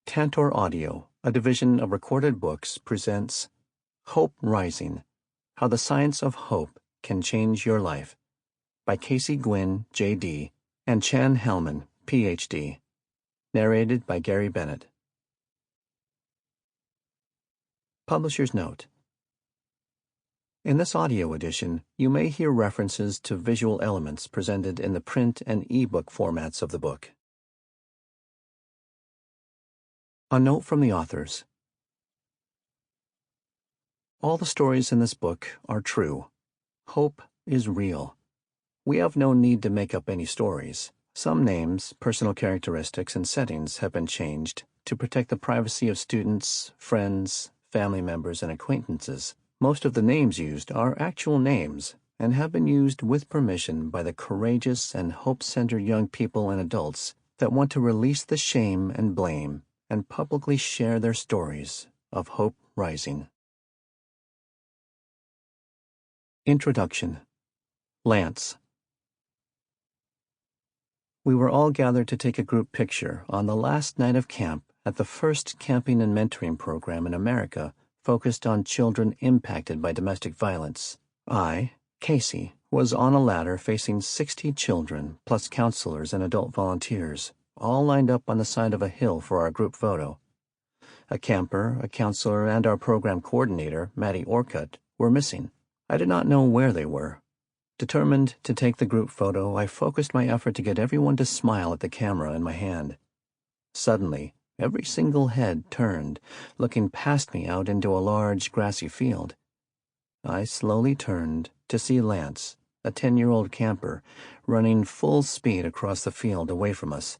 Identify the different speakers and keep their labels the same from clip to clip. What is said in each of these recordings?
Speaker 1: Tantor Audio, a division of Recorded Books, presents Hope Rising, How the Science of Hope Can Change Your Life by Casey Gwinn, J.D., and Chan Hellman, Ph.D., narrated by Gary Bennett. Publisher's Note: in this audio edition, you may hear references to visual elements presented in the print and e-book formats of the book. A note from the authors. All the stories in this book are true. Hope is real. We have no need to make up any stories. Some names, personal characteristics, and settings have been changed to protect the privacy of students, friends, family members, and acquaintances. Most of the names used are actual names and have been used with permission by the courageous and hope-centered young people and adults that want to release the shame and blame and publicly share their stories of hope rising. Introduction. Lance. We were all gathered to take a group picture on the last night of camp at the first camping and mentoring program in America focused on children impacted by domestic violence. I, Casey, was on a ladder facing 60 children plus counselors and adult volunteers, all lined up on the side of a hill for our group photo. A camper, a counselor, and our program coordinator, Maddie Orcutt, were missing. I did not know where they were. Determined to take the group photo, I focused my effort to get everyone to smile at the camera in my hand. Suddenly, every single head turned, looking past me out into a large grassy field. I slowly turned to see Lance, a 10-year-old camper, running full speed across the field away from us.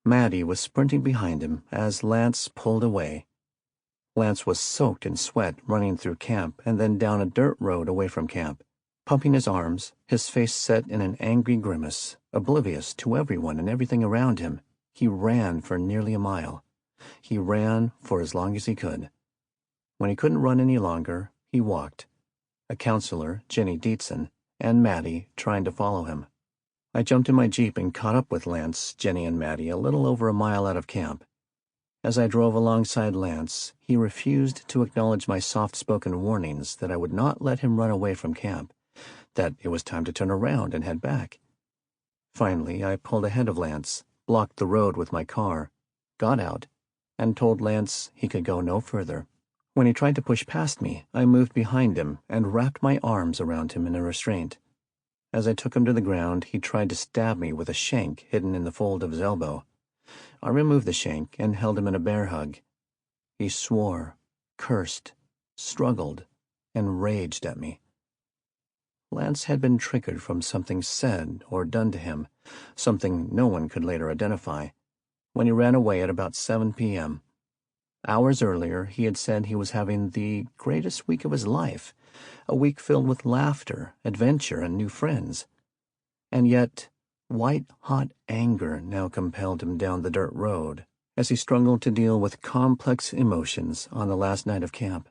Speaker 1: Maddie was sprinting behind him as Lance pulled away. Lance was soaked in sweat running through camp and then down a dirt road away from camp. Pumping his arms, his face set in an angry grimace, oblivious to everyone and everything around him, he ran for nearly a mile. He ran for as long as he could. When he couldn't run any longer, he walked. A counselor, Jenny Dietzen, and Maddie trying to follow him. I jumped in my Jeep and caught up with Lance, Jenny, and Maddie a little over a mile out of camp. As I drove alongside Lance, he refused to acknowledge my soft-spoken warnings that I would not let him run away from camp, that it was time to turn around and head back. Finally, I pulled ahead of Lance, blocked the road with my car, got out, and told Lance he could go no further. When he tried to push past me, I moved behind him and wrapped my arms around him in a restraint. As I took him to the ground, he tried to stab me with a shank hidden in the fold of his elbow. I removed the shank and held him in a bear hug. He swore, cursed, struggled, and raged at me. Lance had been triggered from something said or done to him, something no one could later identify, when he ran away at about 7 p.m. Hours earlier, he had said he was having the greatest week of his life, a week filled with laughter, adventure, and new friends. And yet, white-hot anger now compelled him down the dirt road as he struggled to deal with complex emotions on the last night of camp.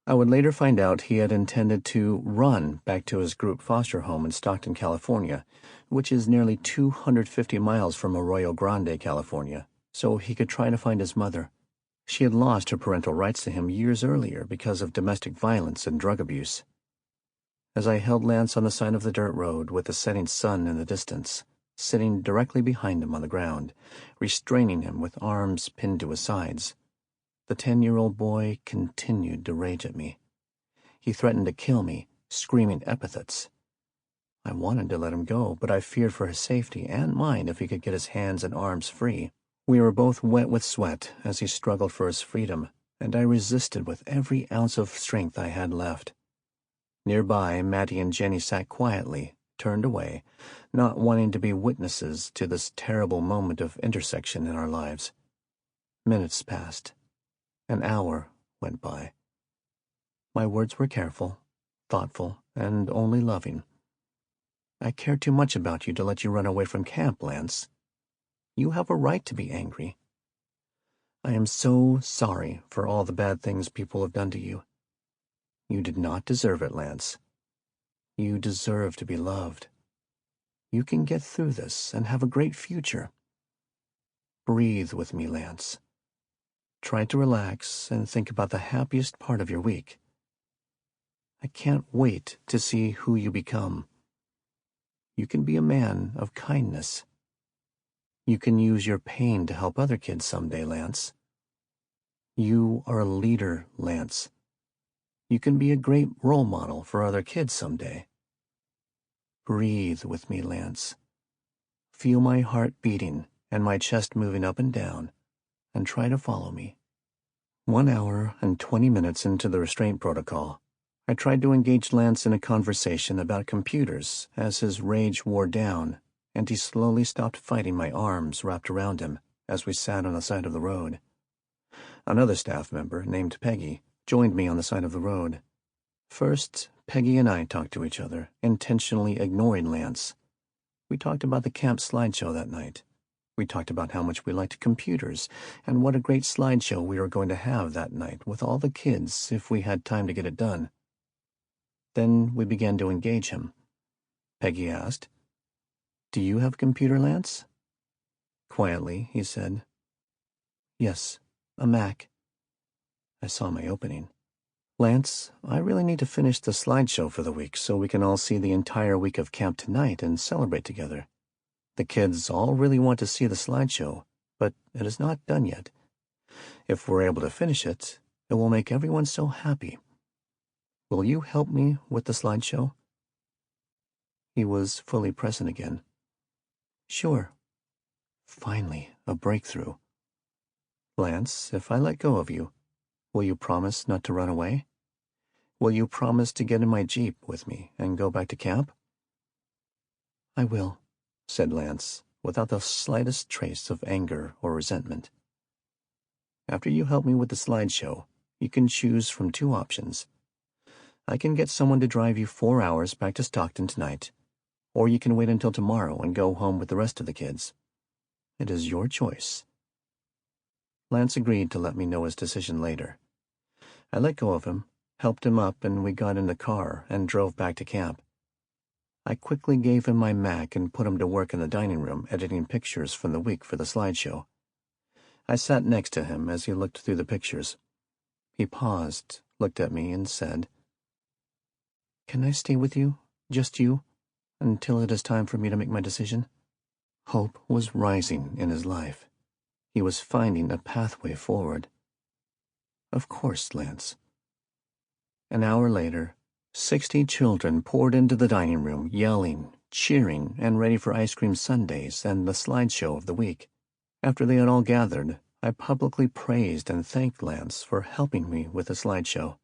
Speaker 1: I would later find out he had intended to run back to his group foster home in Stockton, California, which is nearly 250 miles from Arroyo Grande, California, so he could try to find his mother. She had lost her parental rights to him years earlier because of domestic violence and drug abuse. As I held Lance on the side of the dirt road with the setting sun in the distance, sitting directly behind him on the ground, restraining him with arms pinned to his sides, the 10-year-old boy continued to rage at me. He threatened to kill me, screaming epithets. I wanted to let him go, but I feared for his safety and mine if he could get his hands and arms free. We were both wet with sweat as he struggled for his freedom, and I resisted with every ounce of strength I had left. Nearby, Maddie and Jenny sat quietly, turned away, not wanting to be witnesses to this terrible moment of intersection in our lives. Minutes passed. An hour went by. My words were careful, thoughtful, and only loving. I care too much about you to let you run away from camp, Lance. You have a right to be angry. I am so sorry for all the bad things people have done to you. You did not deserve it, Lance. You deserve to be loved. You can get through this and have a great future. Breathe with me, Lance. Try to relax and think about the happiest part of your week. I can't wait to see who you become. You can be a man of kindness. You can use your pain to help other kids someday, Lance. You are a leader, Lance. You can be a great role model for other kids someday. Breathe with me, Lance. Feel my heart beating and my chest moving up and down, and try to follow me. 1 hour and 20 minutes into the restraint protocol, I tried to engage Lance in a conversation about computers as his rage wore down, and he slowly stopped fighting my arms wrapped around him as we sat on the side of the road. Another staff member, named Peggy, joined me on the side of the road. First, Peggy and I talked to each other, intentionally ignoring Lance. We talked about the camp slideshow that night. We talked about how much we liked computers and what a great slideshow we were going to have that night with all the kids if we had time to get it done. Then we began to engage him. Peggy asked, "Do you have a computer, Lance?" Quietly, he said, "Yes, a Mac." I saw my opening. "Lance, I really need to finish the slideshow for the week so we can all see the entire week of camp tonight and celebrate together. The kids all really want to see the slideshow, but it is not done yet. If we're able to finish it, it will make everyone so happy. Will you help me with the slideshow?" He was fully present again. "Sure." Finally, a breakthrough. "Lance, if I let go of you, will you promise not to run away? Will you promise to get in my Jeep with me and go back to camp?" "I will," said Lance, without the slightest trace of anger or resentment. "After you help me with the slideshow, you can choose from 2 options. I can get someone to drive you 4 hours back to Stockton tonight, or you can wait until tomorrow and go home with the rest of the kids. It is your choice." Lance agreed to let me know his decision later. I let go of him, helped him up, and we got in the car and drove back to camp. I quickly gave him my Mac and put him to work in the dining room editing pictures from the week for the slideshow. I sat next to him as he looked through the pictures. He paused, looked at me, and said, "Can I stay with you, just you, until it is time for me to make my decision?" Hope was rising in his life. He was finding a pathway forward. "Of course, Lance." An hour later, 60 children poured into the dining room, yelling, cheering, and ready for ice cream sundaes and the slideshow of the week. After they had all gathered, I publicly praised and thanked Lance for helping me with the slideshow.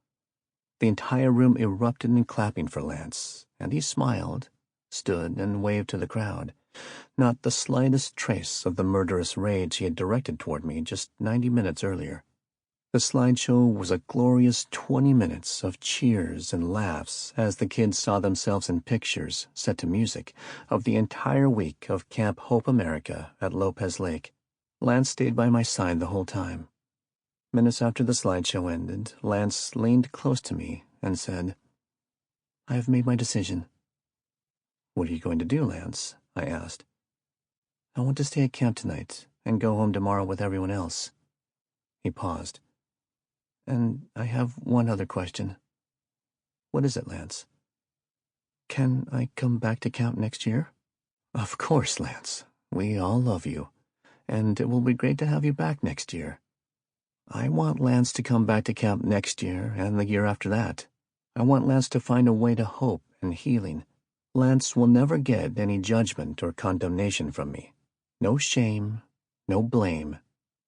Speaker 1: The entire room erupted in clapping for Lance, and he smiled, stood, and waved to the crowd, not the slightest trace of the murderous rage he had directed toward me just 90 minutes earlier. The slideshow was a glorious 20 minutes of cheers and laughs as the kids saw themselves in pictures, set to music, of the entire week of Camp Hope America at Lopez Lake. Lance stayed by my side the whole time. Minutes after the slideshow ended, Lance leaned close to me and said, "I have made my decision." "What are you going to do, Lance?" I asked. "I want to stay at camp tonight and go home tomorrow with everyone else." He paused. "And I have one other question." "What is it, Lance?" "Can I come back to camp next year?" "Of course, Lance. We all love you, and it will be great to have you back next year. I want Lance to come back to camp next year and the year after that. I want Lance to find a way to hope and healing. Lance will never get any judgment or condemnation from me. No shame, no blame,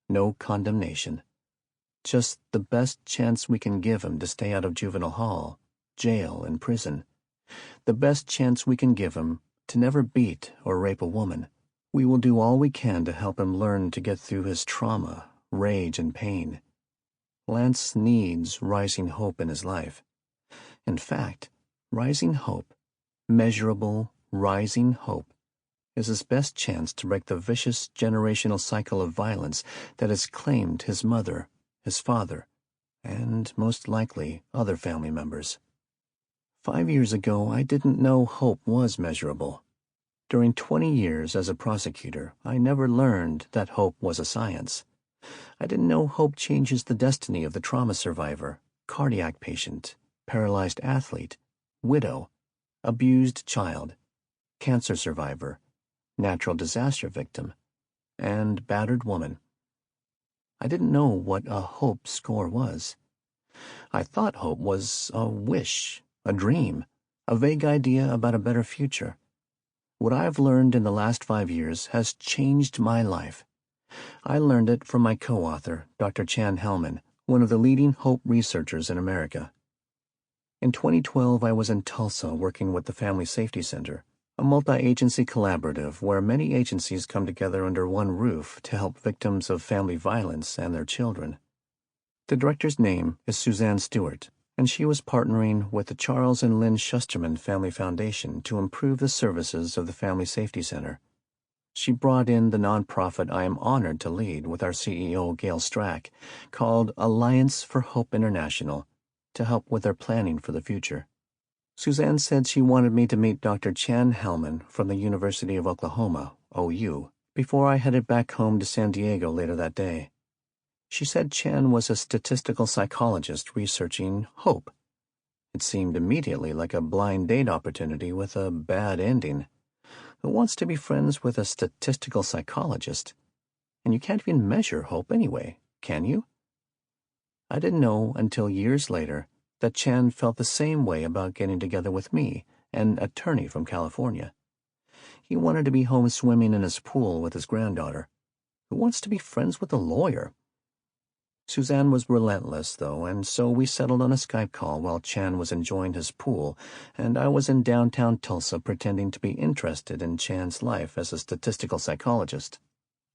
Speaker 1: no condemnation. Just the best chance we can give him to stay out of juvenile hall, jail, and prison. The best chance we can give him to never beat or rape a woman. We will do all we can to help him learn to get through his trauma, rage, and pain. Lance needs rising hope in his life. In fact, rising hope, measurable, rising hope, is his best chance to break the vicious generational cycle of violence that has claimed his mother, his father, and, most likely, other family members. 5 years ago, I didn't know hope was measurable. During 20 years as a prosecutor, I never learned that hope was a science. I didn't know hope changes the destiny of the trauma survivor, cardiac patient, paralyzed athlete, widow, abused child, cancer survivor, natural disaster victim, and battered woman. I didn't know what a hope score was. I thought hope was a wish, a dream, a vague idea about a better future. What I've learned in the last 5 years has changed my life. I learned it from my co-author, Dr. Chan Hellman, one of the leading hope researchers in America. In 2012, I was in Tulsa working with the Family Safety Center, a multi-agency collaborative where many agencies come together under one roof to help victims of family violence and their children. The director's name is Suzanne Stewart, and she was partnering with the Charles and Lynn Schusterman Family Foundation to improve the services of the Family Safety Center. She brought in the nonprofit I am honored to lead with our CEO, Gail Strack, called Alliance for Hope International, to help with their planning for the future. Suzanne said she wanted me to meet Dr. Chan Hellman from the University of Oklahoma, OU, before I headed back home to San Diego later that day. She said Chan was a statistical psychologist researching hope. It seemed immediately like a blind date opportunity with a bad ending. Who wants to be friends with a statistical psychologist? And you can't even measure hope anyway, can you? I didn't know until years later that Chan felt the same way about getting together with me, an attorney from California. He wanted to be home swimming in his pool with his granddaughter. Who wants to be friends with a lawyer? Suzanne was relentless, though, and so we settled on a Skype call while Chan was enjoying his pool, and I was in downtown Tulsa pretending to be interested in Chan's life as a statistical psychologist.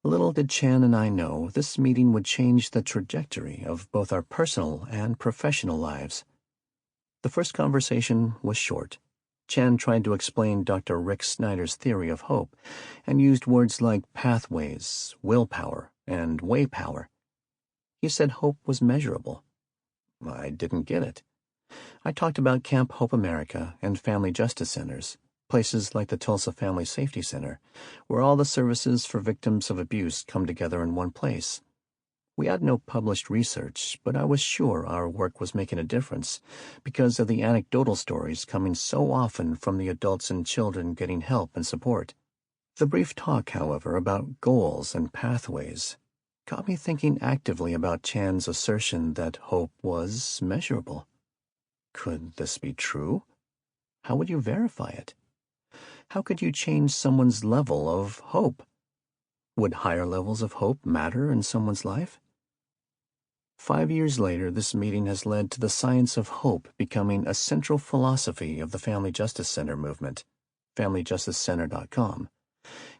Speaker 1: Little did Chan and I know this meeting would change the trajectory of both our personal and professional lives. The first conversation was short. Chan tried to explain Dr. Rick Snyder's theory of hope and used words like pathways, willpower, and way power. He said hope was measurable. I didn't get it. I talked about Camp Hope America and family justice centers, places like the Tulsa Family Safety Center, where all the services for victims of abuse come together in one place. We had no published research, but I was sure our work was making a difference because of the anecdotal stories coming so often from the adults and children getting help and support. The brief talk, however, about goals and pathways got me thinking actively about Chan's assertion that hope was measurable. Could this be true? How would you verify it? How could you change someone's level of hope? Would higher levels of hope matter in someone's life? 5 years later, this meeting has led to the science of hope becoming a central philosophy of the Family Justice Center movement, FamilyJusticeCenter.com,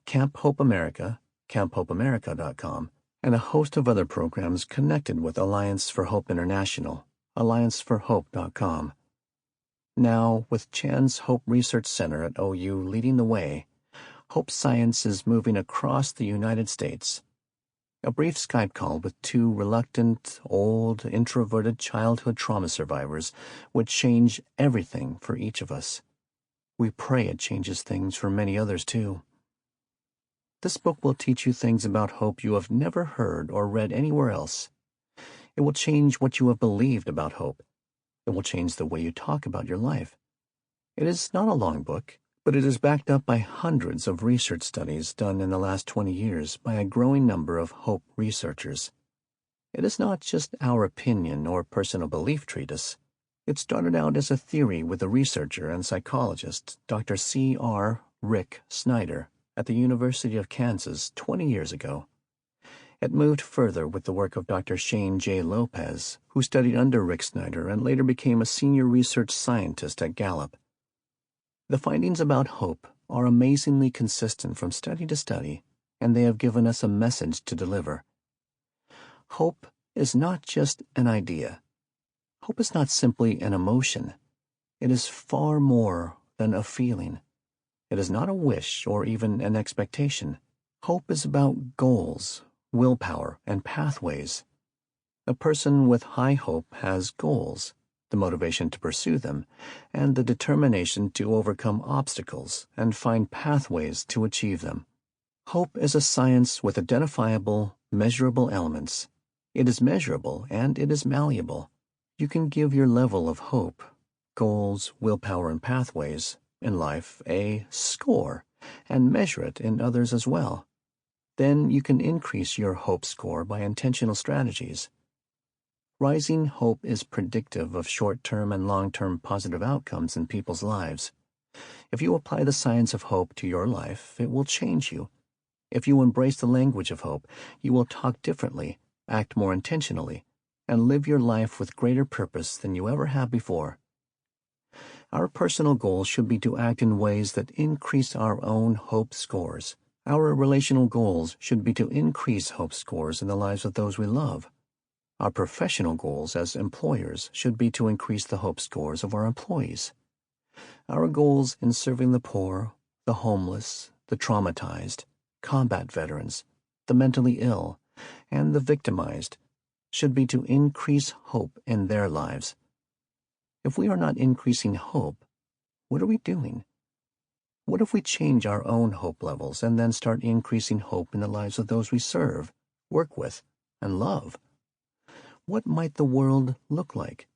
Speaker 1: Camp Hope America, CampHopeAmerica.com, and a host of other programs connected with Alliance for Hope International, AllianceForHope.com. Now, with Chan's Hope Research Center at OU leading the way, hope science is moving across the United States. A brief Skype call with 2 reluctant, old, introverted childhood trauma survivors would change everything for each of us. We pray it changes things for many others, too. This book will teach you things about hope you have never heard or read anywhere else. It will change what you have believed about hope. It will change the way you talk about your life. It is not a long book, but it is backed up by hundreds of research studies done in the last 20 years by a growing number of hope researchers. It is not just our opinion or personal belief treatise. It started out as a theory with the researcher and psychologist Dr. C.R. Rick Snyder at the University of Kansas 20 years ago. It moved further with the work of Dr. Shane J. Lopez, who studied under Rick Snyder and later became a senior research scientist at Gallup. The findings about hope are amazingly consistent from study to study, and they have given us a message to deliver. Hope is not just an idea. Hope is not simply an emotion. It is far more than a feeling. It is not a wish or even an expectation. Hope is about goals, willpower, and pathways. A person with high hope has goals, the motivation to pursue them, and the determination to overcome obstacles and find pathways to achieve them. Hope is a science with identifiable, measurable elements. It is measurable and it is malleable. You can give your level of hope, goals, willpower, and pathways in life a score and measure it in others as well. Then you can increase your hope score by intentional strategies. Rising hope is predictive of short-term and long-term positive outcomes in people's lives. If you apply the science of hope to your life, it will change you. If you embrace the language of hope, you will talk differently, act more intentionally, and live your life with greater purpose than you ever have before. Our personal goal should be to act in ways that increase our own hope scores. Our relational goals should be to increase hope scores in the lives of those we love. Our professional goals as employers should be to increase the hope scores of our employees. Our goals in serving the poor, the homeless, the traumatized, combat veterans, the mentally ill, and the victimized should be to increase hope in their lives. If we are not increasing hope, what are we doing? What if we change our own hope levels and then start increasing hope in the lives of those we serve, work with, and love? What might the world look like?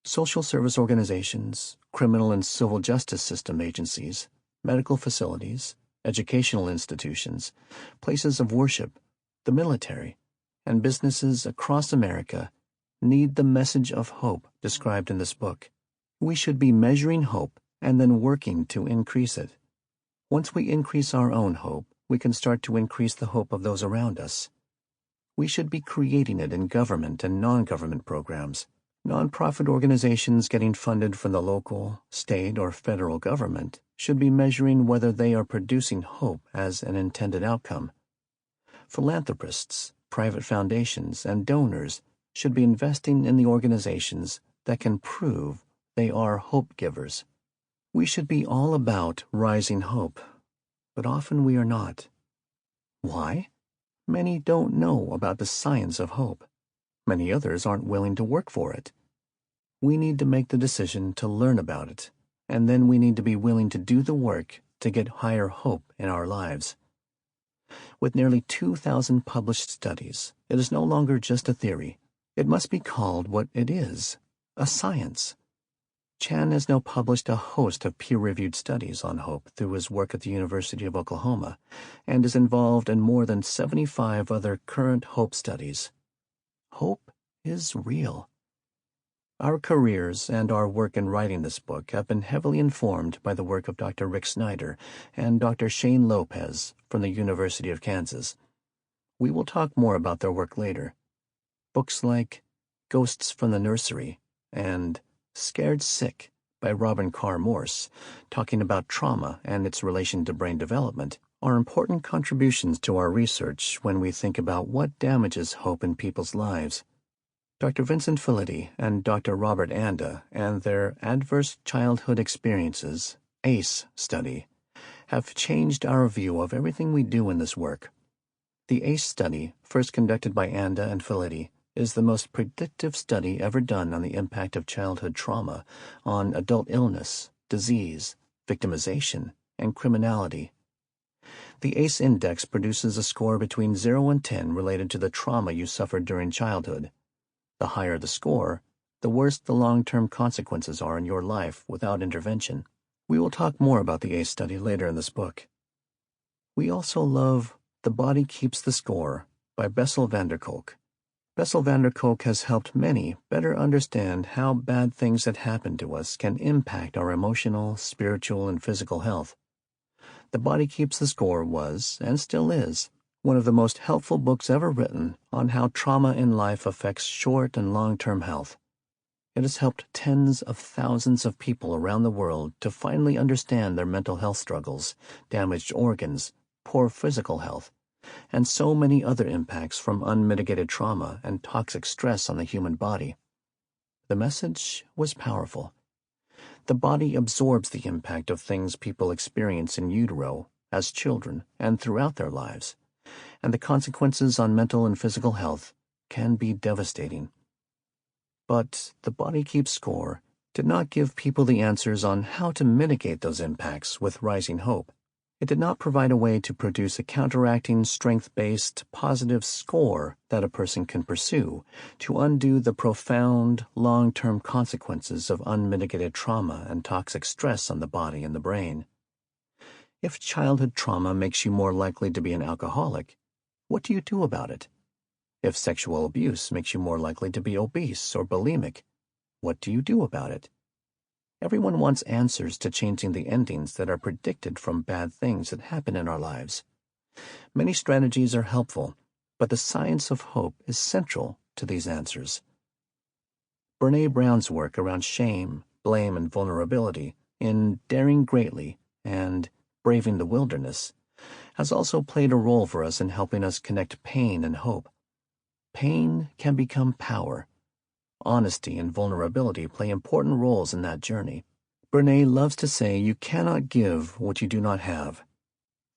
Speaker 1: Social service organizations, criminal and civil justice system agencies, medical facilities, educational institutions, places of worship, the military, and businesses across America need the message of hope described in this book. We should be measuring hope and then working to increase it. Once we increase our own hope, we can start to increase the hope of those around us. We should be creating it in government and non-government programs. Nonprofit organizations getting funded from the local, state, or federal government should be measuring whether they are producing hope as an intended outcome. Philanthropists, private foundations, and donors should be investing in the organizations that can prove they are hope givers. We should be all about rising hope, but often we are not. Why? Many don't know about the science of hope. Many others aren't willing to work for it. We need to make the decision to learn about it, and then we need to be willing to do the work to get higher hope in our lives. With nearly 2,000 published studies, it is no longer just a theory. It must be called what it is, a science. Chan has now published a host of peer-reviewed studies on hope through his work at the University of Oklahoma, and is involved in more than 75 other current hope studies. Hope is real. Our careers and our work in writing this book have been heavily informed by the work of Dr. Rick Snyder and Dr. Shane Lopez from the University of Kansas. We will talk more about their work later. Books like Ghosts from the Nursery and Scared Sick by Robin Carr Morse, talking about trauma and its relation to brain development, are important contributions to our research when we think about what damages hope in people's lives. Dr. Vincent Felitti and Dr. Robert Anda and their Adverse Childhood Experiences, ACE study, have changed our view of everything we do in this work. The ACE study, first conducted by Anda and Felitti, is the most predictive study ever done on the impact of childhood trauma on adult illness, disease, victimization, and criminality. The ACE index produces a score between 0 and 10 related to the trauma you suffered during childhood. The higher the score, the worse the long-term consequences are in your life without intervention. We will talk more about the ACE study later in this book. We also love The Body Keeps the Score by Bessel van der Kolk. Bessel van der Kolk has helped many better understand how bad things that happen to us can impact our emotional, spiritual, and physical health. The Body Keeps the Score was, and still is, one of the most helpful books ever written on how trauma in life affects short and long-term health. It has helped tens of thousands of people around the world to finally understand their mental health struggles, damaged organs, poor physical health, and so many other impacts from unmitigated trauma and toxic stress on the human body. The message was powerful. The body absorbs the impact of things people experience in utero, as children, and throughout their lives, and the consequences on mental and physical health can be devastating. But The Body Keeps Score did not give people the answers on how to mitigate those impacts with rising hope. It did not provide a way to produce a counteracting, strength-based, positive score that a person can pursue to undo the profound, long-term consequences of unmitigated trauma and toxic stress on the body and the brain. If childhood trauma makes you more likely to be an alcoholic, what do you do about it? If sexual abuse makes you more likely to be obese or bulimic, what do you do about it? Everyone wants answers to changing the endings that are predicted from bad things that happen in our lives. Many strategies are helpful, but the science of hope is central to these answers. Brené Brown's work around shame, blame, and vulnerability in Daring Greatly and Braving the Wilderness has also played a role for us in helping us connect pain and hope. Pain can become power. Honesty and vulnerability play important roles in that journey. Brené loves to say you cannot give what you do not have.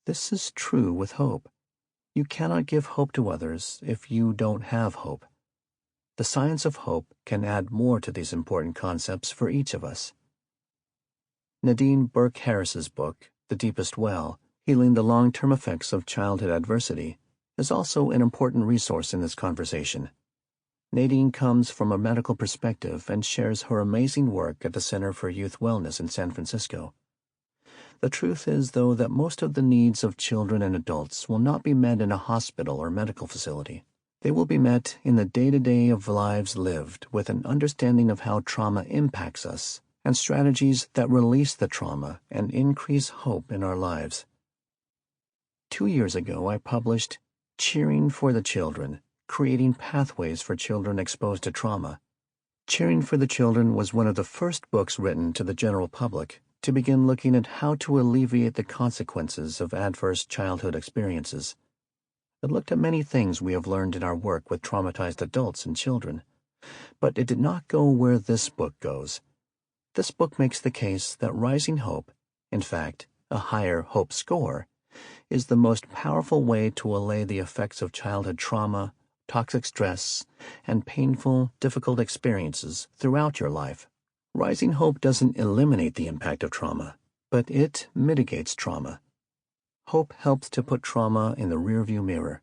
Speaker 1: This is true with hope. You cannot give hope to others if you don't have hope. The science of hope can add more to these important concepts for each of us. Nadine Burke Harris's book, The Deepest Well, Healing the Long-Term Effects of Childhood Adversity, is also an important resource in this conversation. Nadine comes from a medical perspective and shares her amazing work at the Center for Youth Wellness in San Francisco. The truth is, though, that most of the needs of children and adults will not be met in a hospital or medical facility. They will be met in the day-to-day of lives lived with an understanding of how trauma impacts us and strategies that release the trauma and increase hope in our lives. 2 years ago, I published Cheering for the Children, Creating Pathways for Children Exposed to Trauma. Cheering for the Children was one of the first books written to the general public to begin looking at how to alleviate the consequences of adverse childhood experiences. It looked at many things we have learned in our work with traumatized adults and children, but it did not go where this book goes. This book makes the case that rising hope, in fact, a higher hope score, is the most powerful way to allay the effects of childhood trauma, toxic stress, and painful, difficult experiences throughout your life. Rising hope doesn't eliminate the impact of trauma, but it mitigates trauma. Hope helps to put trauma in the rearview mirror.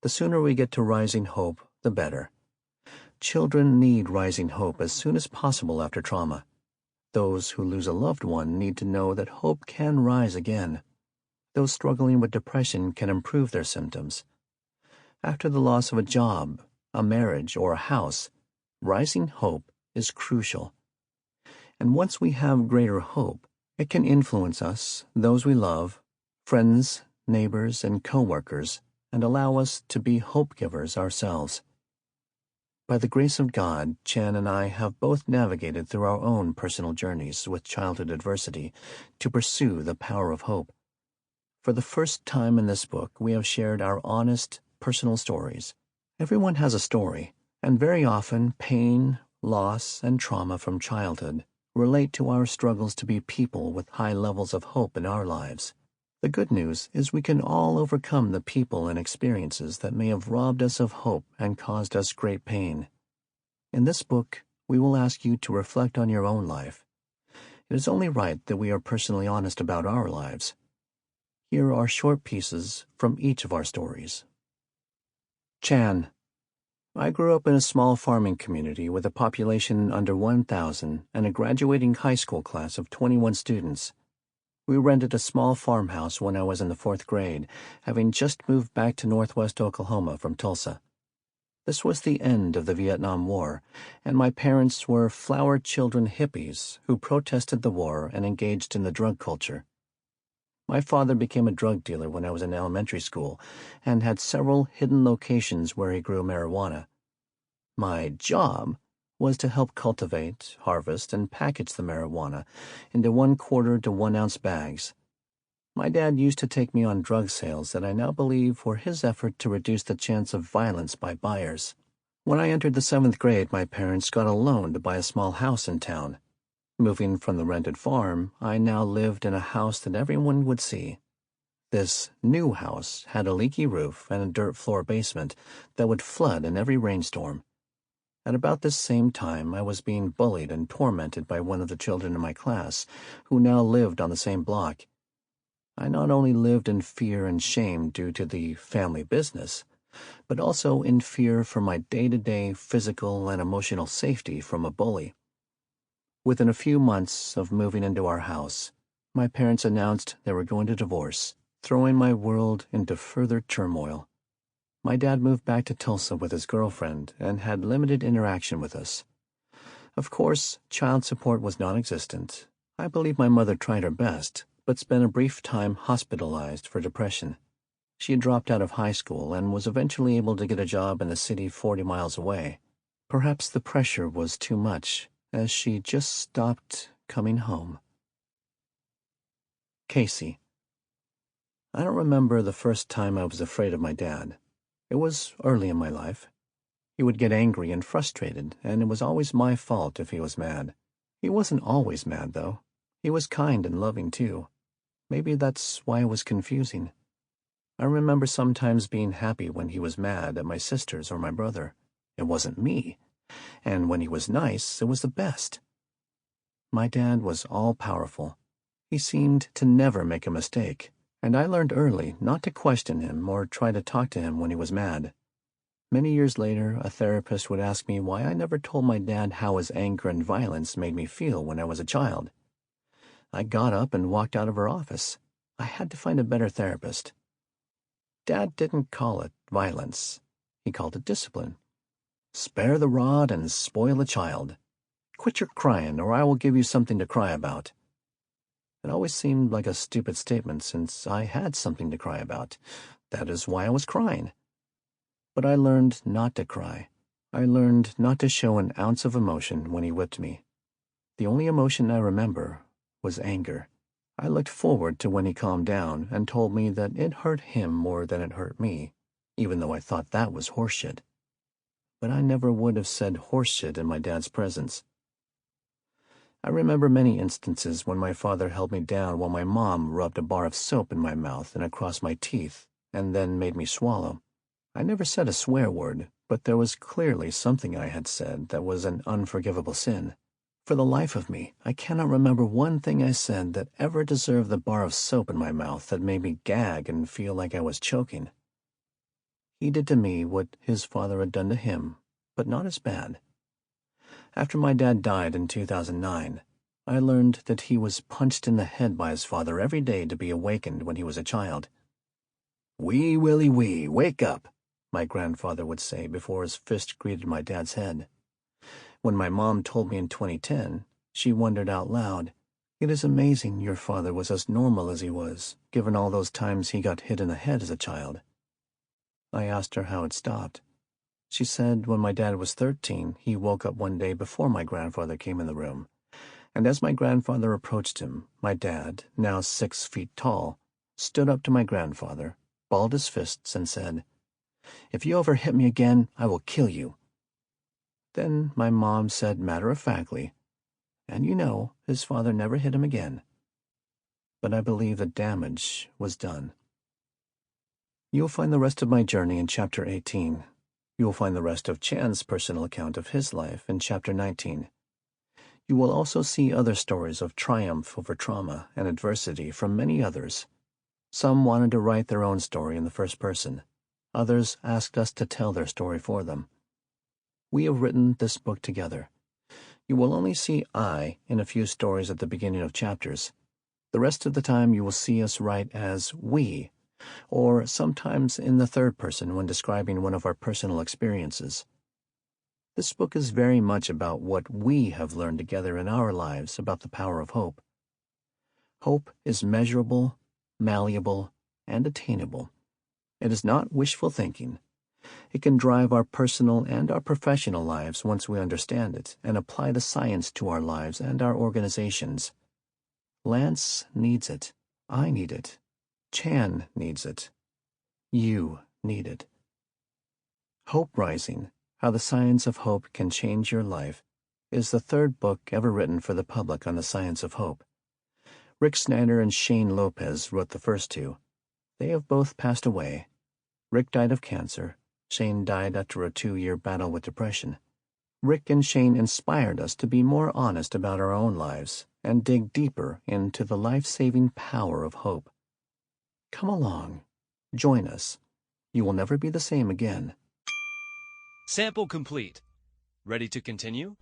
Speaker 1: The sooner we get to rising hope, the better. Children need rising hope as soon as possible after trauma. Those who lose a loved one need to know that hope can rise again. Those struggling with depression can improve their symptoms. After the loss of a job, a marriage, or a house, rising hope is crucial. And once we have greater hope, it can influence us, those we love, friends, neighbors, and co-workers, and allow us to be hope givers ourselves. By the grace of God, Chan and I have both navigated through our own personal journeys with childhood adversity to pursue the power of hope. For the first time in this book, we have shared our honest, personal stories. Everyone has a story, and very often pain, loss, and trauma from childhood relate to our struggles to be people with high levels of hope in our lives. The good news is we can all overcome the people and experiences that may have robbed us of hope and caused us great pain. In this book, we will ask you to reflect on your own life. It is only right that we are personally honest about our lives. Here are short pieces from each of our stories. Chan. I grew up in a small farming community with a population under 1,000 and a graduating high school class of 21 students. We rented a small farmhouse when I was in the 4th grade, having just moved back to northwest Oklahoma from Tulsa. This was the end of the Vietnam War, and my parents were flower children hippies who protested the war and engaged in the drug culture. My father became a drug dealer when I was in elementary school and had several hidden locations where he grew marijuana. My job was to help cultivate, harvest, and package the marijuana into 1/4 to 1 ounce bags. My dad used to take me on drug sales that I now believe were his effort to reduce the chance of violence by buyers. When I entered the 7th grade, my parents got a loan to buy a small house in town. Moving from the rented farm, I now lived in a house that everyone would see. This new house had a leaky roof and a dirt floor basement that would flood in every rainstorm. At about this same time, I was being bullied and tormented by one of the children in my class, who now lived on the same block. I not only lived in fear and shame due to the family business, but also in fear for my day-to-day physical and emotional safety from a bully. Within a few months of moving into our house, my parents announced they were going to divorce, throwing my world into further turmoil. My dad moved back to Tulsa with his girlfriend and had limited interaction with us. Of course, child support was non-existent. I believe my mother tried her best, but spent a brief time hospitalized for depression. She had dropped out of high school and was eventually able to get a job in a city 40 miles away. Perhaps the pressure was too much, as she just stopped coming home. Casey. I don't remember the first time I was afraid of my dad. It was early in my life. He would get angry and frustrated, and it was always my fault if he was mad. He wasn't always mad, though. He was kind and loving, too. Maybe that's why it was confusing. I remember sometimes being happy when he was mad at my sisters or my brother. It wasn't me. And when he was nice, it was the best. My dad was all-powerful. He seemed to never make a mistake, and I learned early not to question him or try to talk to him when he was mad. Many years later, a therapist would ask me why I never told my dad how his anger and violence made me feel when I was a child. I got up and walked out of her office. I had to find a better therapist. Dad didn't call it violence. He called it discipline. Spare the rod and spoil the child. Quit your crying, or I will give you something to cry about. It always seemed like a stupid statement since I had something to cry about. That is why I was crying. But I learned not to cry. I learned not to show an ounce of emotion when he whipped me. The only emotion I remember was anger. I looked forward to when he calmed down and told me that it hurt him more than it hurt me, even though I thought that was horseshit. But I never would have said horseshit in my dad's presence. I remember many instances when my father held me down while my mom rubbed a bar of soap in my mouth and across my teeth and then made me swallow. I never said a swear word, but there was clearly something I had said that was an unforgivable sin. For the life of me, I cannot remember one thing I said that ever deserved the bar of soap in my mouth that made me gag and feel like I was choking. He did to me what his father had done to him, but not as bad. After my dad died in 2009, I learned that he was punched in the head by his father every day to be awakened when he was a child. "Wee, Willie, wee, wake up," my grandfather would say before his fist greeted my dad's head. When my mom told me in 2010, she wondered out loud, "It is amazing your father was as normal as he was, given all those times he got hit in the head as a child." I asked her how it stopped. She said when my dad was 13, he woke up one day before my grandfather came in the room, and as my grandfather approached him, my dad, now 6 feet tall, stood up to my grandfather, balled his fists, and said, "If you ever hit me again, I will kill you." Then my mom said matter-of-factly, "And you know, his father never hit him again." But I believe the damage was done. You'll find the rest of my journey in Chapter 18. You will find the rest of Chan's personal account of his life in Chapter 19. You will also see other stories of triumph over trauma and adversity from many others. Some wanted to write their own story in the first person. Others asked us to tell their story for them. We have written this book together. You will only see I in a few stories at the beginning of chapters. The rest of the time you will see us write as we, or sometimes in the third person when describing one of our personal experiences. This book is very much about what we have learned together in our lives about the power of hope. Hope is measurable, malleable, and attainable. It is not wishful thinking. It can drive our personal and our professional lives once we understand it and apply the science to our lives and our organizations. Lance needs it. I need it. Chan needs it. You need it. Hope Rising, How the Science of Hope Can Change Your Life, is the third book ever written for the public on the science of hope. Rick Snyder and Shane Lopez wrote the first two. They have both passed away. Rick died of cancer. Shane died after a 2-year battle with depression. Rick and Shane inspired us to be more honest about our own lives and dig deeper into the life-saving power of hope. Come along. Join us. You will never be the same again.
Speaker 2: Sample complete. Ready to continue?